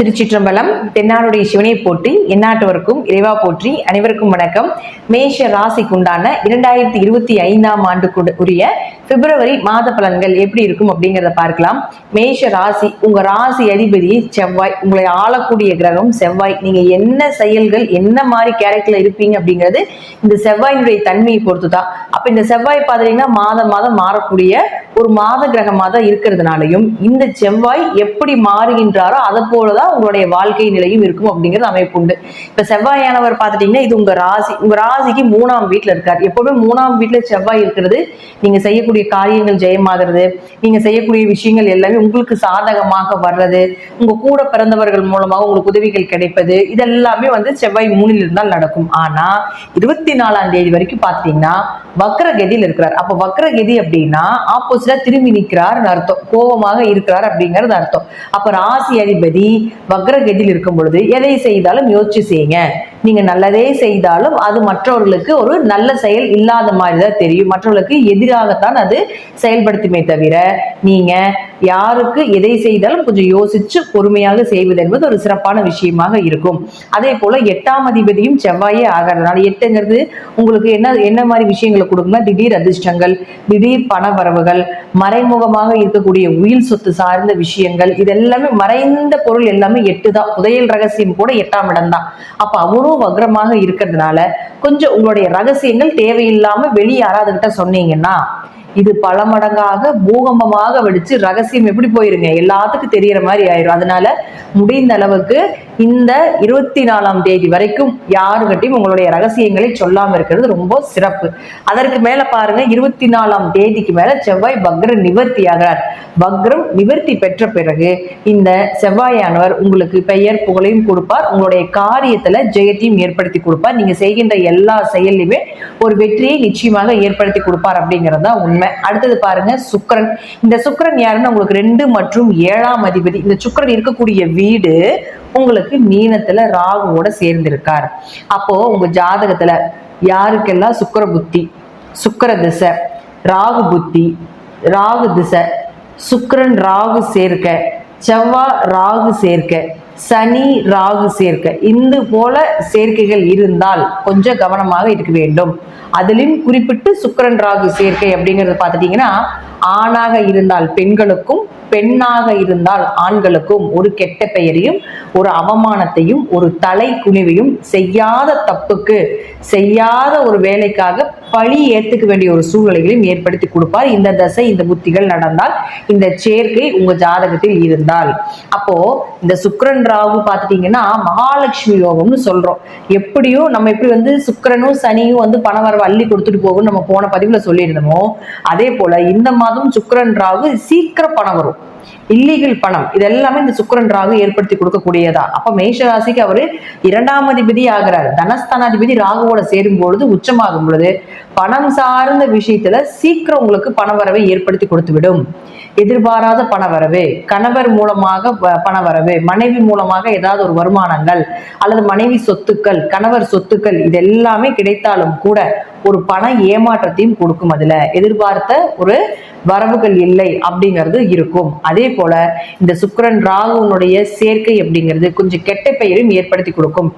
திருச்சிற்றம்பலம். தென்னாடுடைய சிவனை போற்றி, எந்நாட்டவருக்கும் இறைவா போற்றி. அனைவருக்கும் வணக்கம். மேஷ ராசிக்குண்டான 2025ஆம் ஆண்டுக்கு உரிய பிப்ரவரி மாத பலன்கள் எப்படி இருக்கும் அப்படிங்கிறத பார்க்கலாம். மேஷ ராசி, உங்க ராசி அதிபதி செவ்வாய், உங்களை ஆளக்கூடிய கிரகம் செவ்வாய். நீங்க என்ன செயல்கள், என்ன மாதிரி கேரக்டர்ல இருப்பீங்க அப்படிங்கிறது இந்த செவ்வாயினுடைய தன்மையை பொறுத்துதான். அப்ப இந்த செவ்வாய் பாத்தீங்கன்னா மாதம் மாதம் மாறக்கூடிய ஒரு மாத கிரகமாக தான் இருக்கிறதுனாலையும் இந்த செவ்வாய் எப்படி மாறுகின்றாரோ அதை போலதான் உங்களுடைய வாழ்க்கை நிலையும் இருக்கும் அப்படிங்கிறது அமைப்பு உண்டு. இப்ப செவ்வாயானவர் பாத்துட்டீங்கன்னா இது உங்க ராசி, உங்க ராசிக்கு 3ஆம் வீட்டுல இருக்காரு. எப்பவுமே 3ஆம் வீட்டுல செவ்வாய் இருக்கிறது நீங்க செய்யக்கூடிய காரியங்கள் ஜெயமாகிறது, நீங்க செய்யக்கூடிய விஷயங்கள் எல்லாமே உங்களுக்கு சாதகமாக வர்றது, உங்க கூட பிறந்தவர்கள் மூலமாக உங்களுக்கு உதவிகள் கிடைப்பது, இதெல்லாமே செவ்வாய் 3ல் இருந்தால் நடக்கும். ஆனா 24ஆம் தேதி வரைக்கும் பாத்தீங்கன்னா வக்ரகதியில் இருக்கிறார். அப்ப வக்ரகதி அப்படின்னா ஆப்போசிட்டா திரும்பி நிற்கிறார் அர்த்தம், கோபமாக இருக்கிறார் அப்படிங்கிறது அர்த்தம். அப்ப ராசி அதிபதி வக்ரகதியில் இருக்கும் பொழுது எதை செய்தாலும் யோசிச்சு செய்யுங்க. நீங்க நல்லதே செய்தாலும் அது மற்றவர்களுக்கு ஒரு நல்ல செயல் இல்லாத மாதிரிதான் தெரியும், மற்றவர்களுக்கு எதிராகத்தான் அது செயல்படுத்துமே தவிர நீங்க யாருக்கு எதை செய்தாலும் கொஞ்சம் யோசிச்சு பொறுமையாக செய்வது என்பது ஒரு சிறப்பான விஷயமாக இருக்கும். அதே போல 8ஆம் அதிபதியும் செவ்வாயே ஆகிறதுனால 8ங்கிறது உங்களுக்கு என்ன மாதிரி விஷயங்களை கொடுக்குன்னா திடீர் அதிர்ஷ்டங்கள், திடீர் பண வரவுகள், மறைமுகமாக இருக்கக்கூடிய உயில் சொத்து சார்ந்த விஷயங்கள், இது எல்லாமே மறைந்த பொருள் எல்லாமே 8 தான். புதையல் ரகசியம் கூட 8ஆம் இடம் தான். அப்ப அவரும் வக்ரமாக இருக்கிறதுனால கொஞ்சம் உங்களுடைய ரகசியங்கள் தேவையில்லாம வெளியே யாராவது சொன்னீங்கன்னா இது பல மடங்காக பூகம்பமாக வெடிச்சு ரகசியம் எப்படி போயிருங்க எல்லாத்துக்கும் தெரியற மாதிரி ஆயிரும். அதனால முடிந்த அளவுக்கு இந்த 24ஆம் தேதி வரைக்கும் யாருக்கிட்டையும் உங்களுடைய ரகசியங்களை சொல்லாம இருக்கிறது ரொம்ப சிறப்பு. அதற்கு மேல பாருங்க, 24ஆம் தேதிக்கு மேல செவ்வாய் வக்ர நிவர்த்தி ஆகிறார். வக்ரம் நிவர்த்தி பெற்ற பிறகு இந்த செவ்வாயானவர் உங்களுக்கு பெயர் புகழையும் கொடுப்பார், உங்களுடைய காரியத்துல ஜெயத்தையும் ஏற்படுத்தி கொடுப்பார், நீங்க செய்கின்ற எல்லா செயலையுமே ஒரு வெற்றியை நிச்சயமாக ஏற்படுத்தி கொடுப்பார் அப்படிங்கிறது தான் உண்மை. அடுத்தது பாருங்க சுக்கிரன். இந்த சுக்கிரன் யாருன்னா உங்களுக்கு 2 மற்றும் 7ஆம் அதிபதி. இந்த சுக்கிரன் இருக்கக்கூடிய வீடு உங்களுக்கு மீனத்துல ராகுவோட சேர்ந்திருக்கார். அப்போ உங்க ஜாதகத்துல யாருக்கெல்லாம் சுக்கிர புத்தி, சுக்கிர திசை, ராகு புத்தி, ராகு திசை, சுக்கிரன் ராகு சேர்க்க, செவ்வாய் ராகு சேர்க்க, சனி ராகு சேர்க்க, இந்த போல சேர்க்கைகள் இருந்தால் கொஞ்சம் கவனமாக இருக்க வேண்டும். அதிலும் குறிப்பிட்டு சுக்கிரன் ராகு சேர்க்கை அப்படிங்கறது பாத்துட்டீங்கன்னா ஆணாக இருந்தால் பெண்களுக்கும் பெண்ணாக இருந்தால் ஆண்களுக்கும் ஒரு கெட்ட பெயரையும் ஒரு அவமானத்தையும் ஒரு தலை குனிவையும் செய்யாத தப்புக்கு செய்யாத ஒரு வேலைக்காக பழி ஏத்துக்க வேண்டிய ஒரு சூழ்நிலைகளையும் ஏற்படுத்தி கொடுப்பார். இந்த தசை இந்த புத்திகள் நடந்தால், இந்த சேர்க்கை உங்க ஜாதகத்தில் இருந்தால். அப்போ இந்த சுக்கிரன் ராகு பாத்துட்டீங்கன்னா மகாலட்சுமி யோகம்னு சொல்றோம். எப்படியும் நம்ம எப்படி சுக்கிரனும் சனியும் பணவரவு அள்ளி கொடுத்துட்டு போகும் நம்ம போன பதிவுல சொல்லியிருந்தோமோ, அதே போல இந்த மாதம் சுக்கிரன் ராகு சீக்கிரம் பணம் வரும், இல்லீகல் பணம், இதெல்லாமே இந்த சுக்கிரன் ராகு ஏற்படுத்தி கொடுக்கக்கூடியதா. அப்ப மேஷ ராசிக்கு அவரு 2ஆம் அதிபதி ஆகிறார். தனஸ்தானாதிபதி ராகுவோட சேரும் பொழுது உச்சமாகும் பொழுது பணம் சார்ந்த விஷயத்துல சீக்கிரம் உங்களுக்கு பணவரவை ஏற்படுத்தி கொடுத்து விடும். எதிர்பாராத பணவரவு, கணவர் மூலமாக பணவரவு, மனைவி மூலமாக ஏதாவது ஒரு வருமானங்கள் அல்லது மனைவி சொத்துக்கள், கணவர் சொத்துக்கள், இது எல்லாமே கிடைத்தாலும் கூட ஒரு பண ஏமாற்றத்தையும் கொடுக்கும். அதுல எதிர்பார்த்த ஒரு வரவுகள் இல்லை அப்படிங்கிறது இருக்கும். அதே போல இந்த சுக்கிரன் ராகுனுடைய சேர்க்கை அப்படிங்கிறது கொஞ்சம் கெட்ட பெயரையும் ஏற்படுத்தி கொடுக்கும்.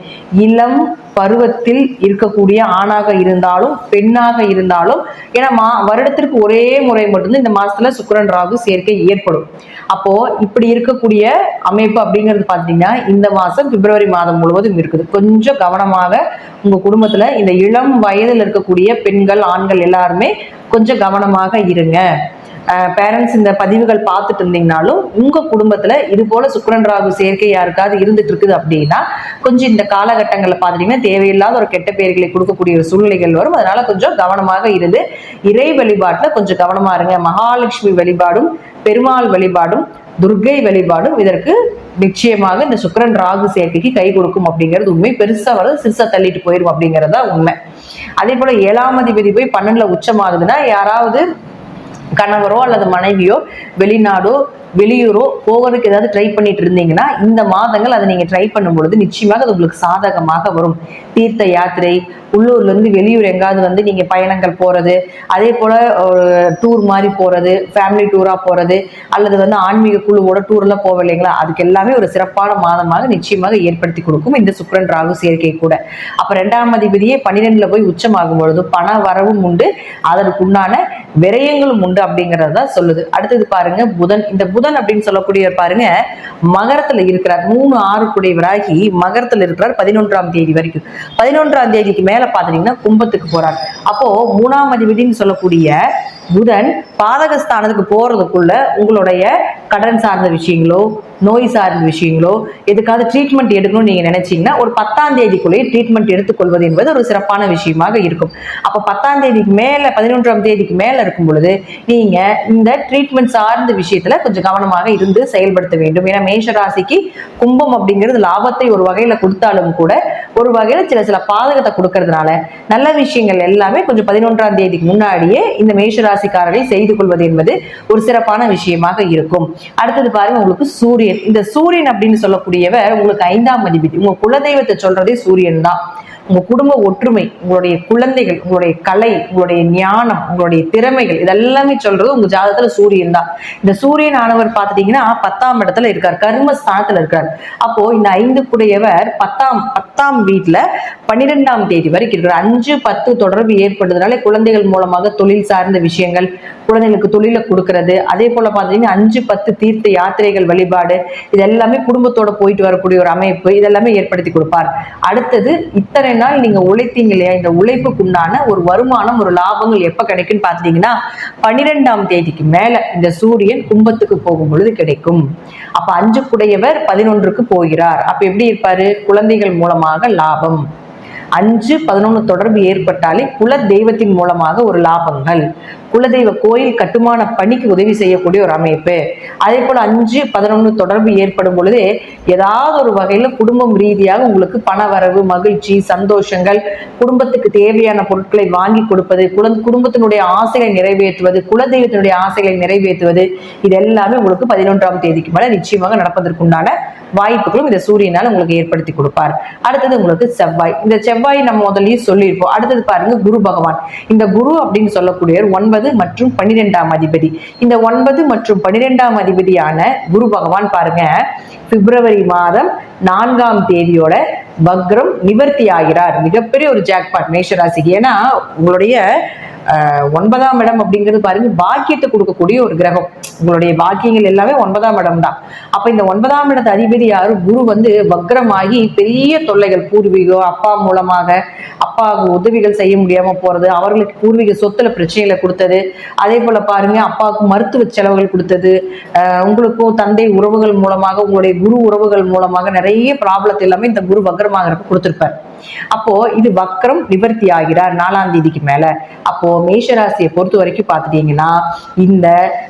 இளம் பருவத்தில் இருக்கக்கூடிய ஆணாக இருந்தாலும் பெண்ணாக இருந்தாலும், ஏன்னா வருடத்திற்கு ஒரே முறை மட்டும்தான் இந்த மாசத்துல சுக்கிரன் ராகு சேர்க்கை ஏற்படும். அப்போ இப்படி இருக்கக்கூடிய அமைப்பு அப்படிங்கிறது பாத்தீங்கன்னா இந்த மாசம் பிப்ரவரி மாதம் முழுவதும் இருக்குது. கொஞ்சம் கவனமாக உங்க குடும்பத்துல இந்த இளம் வயதில் இருக்கக்கூடிய பெண்கள் ஆண்கள் எல்லாருமே கொஞ்சம் கவனமாக இருங்க. பேரண்ட்ஸ் இந்த பதிவுகள் பார்த்துட்டு இருந்தீங்கனாலும் உங்க குடும்பத்துல இது போல சுக்கிரன் ராகு சேர்க்கை யாருக்காவது இருந்துட்டு இருக்குது அப்படின்னா கொஞ்சம் இந்த காலகட்டங்களில் பார்த்துட்டீங்கன்னா தேவையில்லாத ஒரு கெட்ட பெயர்களை கொடுக்கக்கூடிய ஒரு சூழ்நிலைகள் வரும். அதனால கொஞ்சம் கவனமாக இருந்து இறை வழிபாட்டுல கொஞ்சம் கவனமா இருங்க. மகாலட்சுமி வழிபாடும் பெருமாள் வழிபாடும் துர்கை வழிபாடும் இதற்கு நிச்சயமாக இந்த சுக்கிரன் ராகு சேர்க்கைக்கு கை கொடுக்கும் அப்படிங்கிறது உண்மை. பெருசா வரும், சிறுசா தள்ளிட்டு போயிடும் அப்படிங்கறதா உண்மை. அதே போல 7ஆம் அதிபதி போய் 12ல உச்சமாகுதுன்னா யாராவது கணவரோ அல்லது மனைவியோ வெளிநாடோ வெளியூரோ போகிறதுக்கு ஏதாவது ட்ரை பண்ணிட்டு இருந்தீங்கன்னா இந்த மாதங்கள் அதை நீங்க ட்ரை பண்ணும் பொழுது நிச்சயமாக அது உங்களுக்கு சாதகமாக வரும். தீர்த்த யாத்திரை, உள்ளூர்ல இருந்து வெளியூர் எங்காவது நீங்க பயணங்கள் போறது, அதே போல ஒரு டூர் மாதிரி போறது, ஃபேமிலி டூரா போறது, அல்லது ஆன்மீக குழுவோட டூர் எல்லாம் போவோம் இல்லைங்களா, அதுக்கு எல்லாமே ஒரு சிறப்பான மாதமாக நிச்சயமாக ஏற்படுத்தி கொடுக்கும் இந்த சுக்கிரன் ராகு சேர்க்கை கூட. அப்ப 2ஆம் அதிபதியே 12ல போய் உச்சமாகும் பொழுது பண வரவும் உண்டு, அதற்கு உண்டான விரயங்களும் உண்டு அப்படிங்கறத சொல்லுது. அடுத்தது பாருங்க புதன். இந்த புதன் அப்படின்னு சொல்லக்கூடியவர் பாருங்க மகரத்துல இருக்கிறார். 3-6 கூடியவராகி மகரத்துல இருக்கிறார் 11ஆம் தேதி வரைக்கும். 11ஆம் தேதிக்கு மேல பாத்தீங்கன்னா கும்பத்துக்கு போறார். அப்போ 3ஆம் அதிபதினு சொல்லக்கூடிய புதன் பாதகஸ்தானத்துக்கு போறதுக்குள்ள உங்களுடைய கடன் சார்ந்த விஷயங்களோ, நோய் சார்ந்த விஷயங்களோ, எதுக்காவது ட்ரீட்மெண்ட் எடுக்கணும்னு நீங்க நினைச்சீங்கன்னா ஒரு 10ஆம் தேதிக்குள்ளேயே ட்ரீட்மெண்ட் எடுத்துக்கொள்வது என்பது ஒரு சிறப்பான விஷயமாக இருக்கும். அப்ப 10ஆம் தேதிக்கு மேல 11ஆம் தேதிக்கு மேல இருக்கும் பொழுது நீங்க இந்த ட்ரீட்மெண்ட் சார்ந்த விஷயத்துல கொஞ்சம் கவனமாக இருந்து செயல்படுத்த வேண்டும். ஏன்னா மேஷ ராசிக்கு கும்பம் அப்படிங்கிறது லாபத்தை ஒரு வகையில கொடுத்தாலும் கூட ஒரு வகையில சில பாதகத்தை கொடுக்கறதுனால நல்ல விஷயங்கள் எல்லாமே கொஞ்சம் 11ஆம் தேதிக்கு முன்னாடியே இந்த மேஷ ராசிக்காரர்கள் செய்து கொள்வது என்பது ஒரு சிறப்பான விஷயமாக இருக்கும். அடுத்தது பாருங்க உங்களுக்கு சூரியன். இந்த சூரியன் அப்படின்னு சொல்லக்கூடியவர் உங்களுக்கு 5ஆம் அதிபதி. உங்க குலதெய்வத்தை சொல்றதே சூரியன் தான். உங்க குடும்ப ஒற்றுமை, உங்களுடைய குழந்தைகள், உங்களுடைய கலை, உங்களுடைய ஞானம், உங்களுடைய திறமைகள், இதெல்லாமே சொல்றது உங்க ஜாதகத்துல சூரியன் தான். இந்த சூரியன் ஆனவர் பாத்துட்டீங்கன்னா 10ஆம் இடத்துல இருக்கார், கர்மஸ்தானத்துல இருக்கார். அப்போ இந்த 5 கூடையவர் 10ஆம் வீட்டுல 12ஆம் தேதி வரைக்கும் இருக்கிறார். 5-10 தொடர்பு ஏற்படுறதுனால குழந்தைகள் மூலமாக தொழில் சார்ந்த விஷயங்கள், குழந்தைகளுக்கு தொழிலை கொடுக்கறது, அதே போல பாத்தீங்கன்னா 5-10 தீர்த்த யாத்திரைகள், வழிபாடு, இது எல்லாமே குடும்பத்தோட போயிட்டு வரக்கூடிய ஒரு அமைப்பு, இதெல்லாமே ஏற்படுத்தி கொடுப்பார். அடுத்தது இத்தனை நாள் நீங்க உழைத்தீங்க இல்லையா, இந்த உழைப்புக்கு உண்டான ஒரு வருமானம், ஒரு லாபங்கள் எப்ப கிடைக்குன்னு பாத்தீங்கன்னா 12ஆம் தேதிக்கு மேல இந்த சூரியன் கும்பத்துக்கு போகும் பொழுது கிடைக்கும். அப்ப 5 கூடையவர் 11க்கு போகிறார். அப்ப எப்படி இருப்பாரு? குழந்தைகள் மூலமாக லாபம். 5-11 தொடர்பு ஏற்பட்டாலே குல தெய்வத்தின் மூலமாக ஒரு லாபங்கள், குலதெய்வ கோயில் கட்டுமான பணிக்கு உதவி செய்யக்கூடிய ஒரு அமைப்பு. அதே போல 5-11 தொடர்பு ஏற்படும் பொழுது ஏதாவது ஒரு வகையில குடும்பம் ரீதியாக உங்களுக்கு பண வரவு, மகிழ்ச்சி, சந்தோஷங்கள், குடும்பத்துக்கு தேவையான பொருட்களை வாங்கி கொடுப்பது, குடும்பத்தினுடைய ஆசைகளை நிறைவேற்றுவது, குலதெய்வத்தினுடைய ஆசைகளை நிறைவேற்றுவது, இது எல்லாமே உங்களுக்கு 11ஆம் தேதிக்கு மேல நிச்சயமாக நடப்பதற்குண்டான வாய்ப்புகளும் இந்த சூரியனால் உங்களுக்கு ஏற்படுத்தி கொடுப்பார். அடுத்தது உங்களுக்கு செவ்வாய். இந்த செவ்வாய் நம்ம முதல்லயே சொல்லியிருப்போம். அடுத்தது பாருங்க குரு பகவான். இந்த குரு அப்படின்னு சொல்லக்கூடிய 9 மற்றும் 12ஆம் அதிபதி. இந்த 9 மற்றும் 12ஆம் அதிபதியான குரு பகவான் பாருங்க பிப்ரவரி மாதம் 4ஆம் தேதியோட வக்ரம் நிவர்த்தி ஆகிறார். மிகப்பெரிய ஒரு ஜாக்பாட் மேஷராசிக்கு. ஏன்னா உங்களுடைய 9ஆம் இடம் அப்படிங்கிறது பாருங்க பாக்கியத்தை கொடுக்கக்கூடிய ஒரு கிரகம். உங்களுடைய பாக்கியங்கள் எல்லாமே 9ஆம் இடம் தான். அப்ப இந்த 9ஆம் இடத்து அதிபதி யாரு? குரு வக்ரமாகி பெரிய தொல்லைகள், பூர்வீகம், அப்பா மூலமாக அப்பாவுக்கு உதவிகள் செய்ய முடியாம போறது, அவர்களுக்கு பூர்வீக சொத்துல பிரச்சனைகளை கொடுத்தது, அதே போல பாருங்க அப்பாவுக்கு மருத்துவ செலவுகள் கொடுத்தது, உங்களுக்கும் தந்தை உறவுகள் மூலமாக, உங்களுடைய குரு உறவுகள் மூலமாக நிறைய ப்ராப்ளத்தை எல்லாமே இந்த குரு வக்ரமாகிறப்ப கொடுத்திருப்பார். அப்போ இது வக்ரம் நிவர்த்தி ஆகிறார் 4ஆம் தேதிக்கு மேல. அப்போ மேஷராசியை பொறுத்த வரைக்கும் பாத்துட்டீங்கன்னா இந்த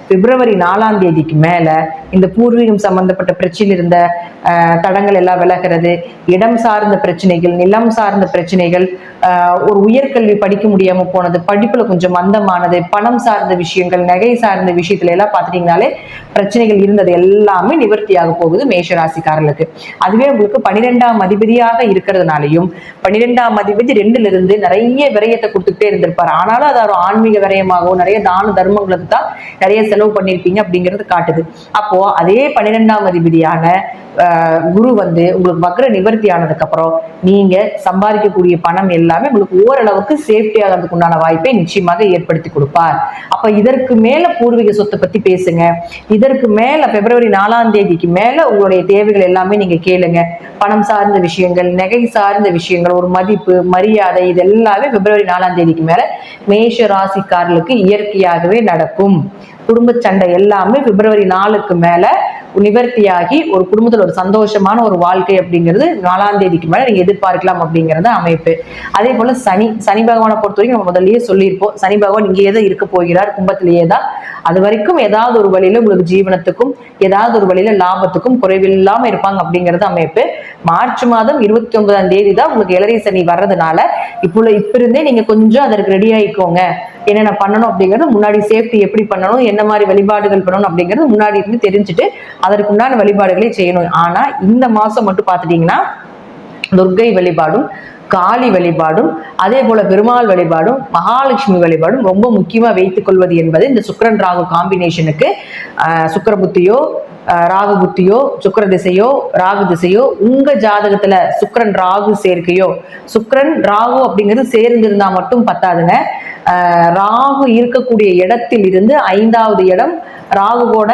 பிப்ரவரி 4ஆம் தேதிக்கு மேல இந்த பூர்வீகம் சம்பந்தப்பட்ட பிரச்சனை இருந்த தடங்கள் எல்லாம் விலகிறது, இடம் சார்ந்த பிரச்சனைகள், நிலம் சார்ந்த பிரச்சனைகள், ஒரு உயர்கல்வி படிக்க முடியாம போனது, படிப்புல கொஞ்சம் மந்தமானது, பணம் சார்ந்த விஷயங்கள், நகை சார்ந்த விஷயத்துல எல்லாம் பாத்துட்டீங்கன்னாலே பிரச்சனைகள் இருந்தது எல்லாமே நிவர்த்தியாக போகுது மேஷராசிக்காரர்களுக்கு. அதுவே உங்களுக்கு 12ஆம் அதிபதியாக இருக்கிறதுனாலையும் 12ஆம் அதிபதி 2ல இருந்து நிறைய விரயத்தை கொடுத்துட்டே இருந்திருப்பாரு. ஆனாலும் அது ஒரு ஆன்மீக விரயமாகவும் நிறைய தான தர்மங்களுக்கு தான் நிறைய செலவு பண்ணிருப்பீங்க அப்படிங்கிறது காட்டுது. அப்போ அதே 12ஆம் அதிபதியான குரு உங்களுக்கு வக்ர நிவர்த்தி ஆனதுக்கு அப்புறம் நீங்க சம்பாதிக்கக்கூடிய பணம் எல்லாமே உங்களுக்கு ஓரளவுக்கு சேஃப்டி ஆகிறதுக்கு உண்டான வாய்ப்பை நிச்சயமாக ஏற்படுத்தி கொடுப்பார். அப்ப இதற்கு மேல பூர்வீக சொத்தை பத்தி பேசுங்க. இதற்கு மேல பிப்ரவரி 4ஆம் தேதிக்கு மேல உங்களுடைய தேவைகள் எல்லாமே நீங்க கேளுங்க. பணம் சார்ந்த விஷயங்கள், நகை சார்ந்த விஷயங்கள், ஒரு மதிப்பு, மரியாதை, இது எல்லாமே பிப்ரவரி 4ஆம் தேதிக்கு மேல மேஷ ராசிக்காரர்களுக்கு இயற்கையாகவே நடக்கும். குடும்ப சண்டை எல்லாமே பிப்ரவரி 4க்கு மேல நிவர்த்தியாகி ஒரு குடும்பத்துல ஒரு சந்தோஷமான ஒரு வாழ்க்கை அப்படிங்கிறது 4ஆம் தேதிக்கு மேல நீங்க எதிர்பார்க்கலாம் அப்படிங்கறது அமைப்பு. அதே போல சனி பகவானை பொறுத்த வரைக்கும் நம்ம முதல்லயே சொல்லியிருப்போம், சனி பகவான் இங்கேயே தான் இருக்க போகிறார், கும்பத்திலேயே தான். அது வரைக்கும் ஏதாவது ஒரு வழியில உங்களுக்கு ஜீவனத்துக்கும் ஏதாவது ஒரு வழியில லாபத்துக்கும் குறைவில்லாம இருப்பாங்க அப்படிங்கிறது அமைப்பு. மார்ச் மாதம் 29ஆம் தேதி தான் உங்களுக்கு ஏழரை சனி வர்றதுனால இப்ப இருந்தே நீங்க கொஞ்சம் அதற்கு ரெடி ஆயிக்கோங்க. என்னென்ன பண்ணணும் அப்படிங்கிறது, முன்னாடி சேஃப்டி எப்படி பண்ணணும், என்ன மாதிரி வழிபாடுகள் பண்ணணும் அப்படிங்கிறது முன்னாடி இருந்து தெரிஞ்சுட்டு அதற்கு உண்டான வழிபாடுகளை செய்யணும். ஆனா இந்த மாசம் மட்டும் பாத்துட்டீங்கன்னா துர்க்கை வழிபாடும் காளி வழிபாடும் அதே போல பெருமாள் வழிபாடும் மகாலட்சுமி வழிபாடும் ரொம்ப முக்கியமா வைத்துக் கொள்வது என்பது இந்த சுக்கிரன் ராகு காம்பினேஷனுக்கு சுக்கிர புத்தியோ ராகு புத்தியோ சுக்கிர திசையோ ராகு திசையோ உங்க ஜாதகத்துல சுக்கிரன் ராகு சேர்க்கையோ, சுக்கிரன் ராகு அப்படிங்கிறது சேர்ந்திருந்தா மட்டும் பத்தாதுங்க. ராகு இருக்கக்கூடிய இடத்தில் இருந்து 5வது இடம் ராகுவோட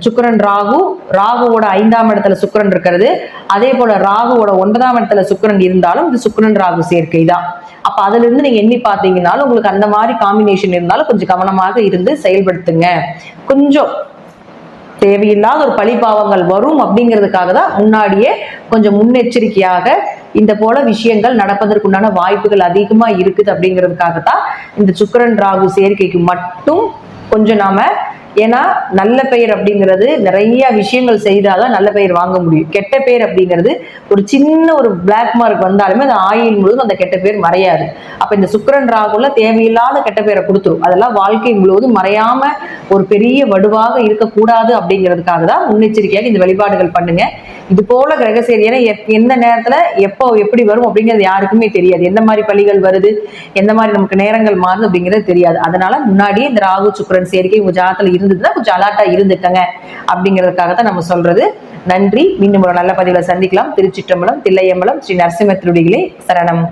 சுக்கிரன் ராகுவோட 5ஆம் இடத்துல சுக்கிரன் இருக்கிறது, அதே போல ராகுவோட 9ஆம் இடத்துல சுக்கிரன் இருந்தாலும் இது சுக்கிரன் ராகு சேர்க்கை தான். அப்ப அதுல இருந்து நீங்க எண்ணி பார்த்தீங்கன்னாலும் உங்களுக்கு அந்த மாதிரி காம்பினேஷன் இருந்தாலும் கொஞ்சம் கவனமாக இருந்து செயல்படுத்துங்க. கொஞ்சம் தேவையில்லாத ஒரு பழிபாவங்கள் வரும் அப்படிங்கிறதுக்காக தான் முன்னாடியே கொஞ்சம் முன்னெச்சரிக்கையாக இந்த போல விஷயங்கள் நடப்பதற்குண்டான வாய்ப்புகள் அதிகமா இருக்குது அப்படிங்கிறதுக்காகத்தான் இந்த சுக்கிரன் ராகு சேர்க்கைக்கு மட்டும் கொஞ்சம் நாம, ஏன்னா நல்ல பெயர் அப்படிங்கிறது நிறைய விஷயங்கள் செய்தாதான் நல்ல பெயர் வாங்க முடியும். கெட்ட பெயர் அப்படிங்கிறது ஒரு சின்ன ஒரு பிளாக் மார்க் வந்தாலுமே அந்த ஆயுள் முழுவதும் அந்த கெட்ட பேர் மறையாது. அப்ப இந்த சுக்கிரன் ராகுல தேவையில்லாத கெட்ட பேரை கொடுத்துரும். அதெல்லாம் வாழ்க்கை முழுவதும் மறையாம ஒரு பெரிய வடுவாக இருக்கக்கூடாது அப்படிங்கிறதுக்காக தான் முன்னெச்சரிக்கையாக இந்த வழிபாடுகள் பண்ணுங்க. இது போல கிரகசேரி ஏன்னா எந்த நேரத்துல எப்போ எப்படி வரும் அப்படிங்கிறது யாருக்குமே தெரியாது. எந்த மாதிரி பலிகள் வருது, எந்த மாதிரி நமக்கு நேரங்கள் மாறுது அப்படிங்கிறது தெரியாது. அதனால முன்னாடியே இந்த ராகு சுக்கிரன் சேர்க்கை உங்க ஜாதகத்துல இருந்ததுன்னா கொஞ்சம் அலர்ட்டா இருந்துக்கங்க அப்படிங்கிறதுக்காக தான் நம்ம சொல்றது. நன்றி. மீண்டும் ஒரு நல்ல பதிவுல சந்திக்கலாம். திருச்சிற்றம்பலம், தில்லையம்பலம், ஸ்ரீ நரசிம்ம திருடிகளே சரணம்.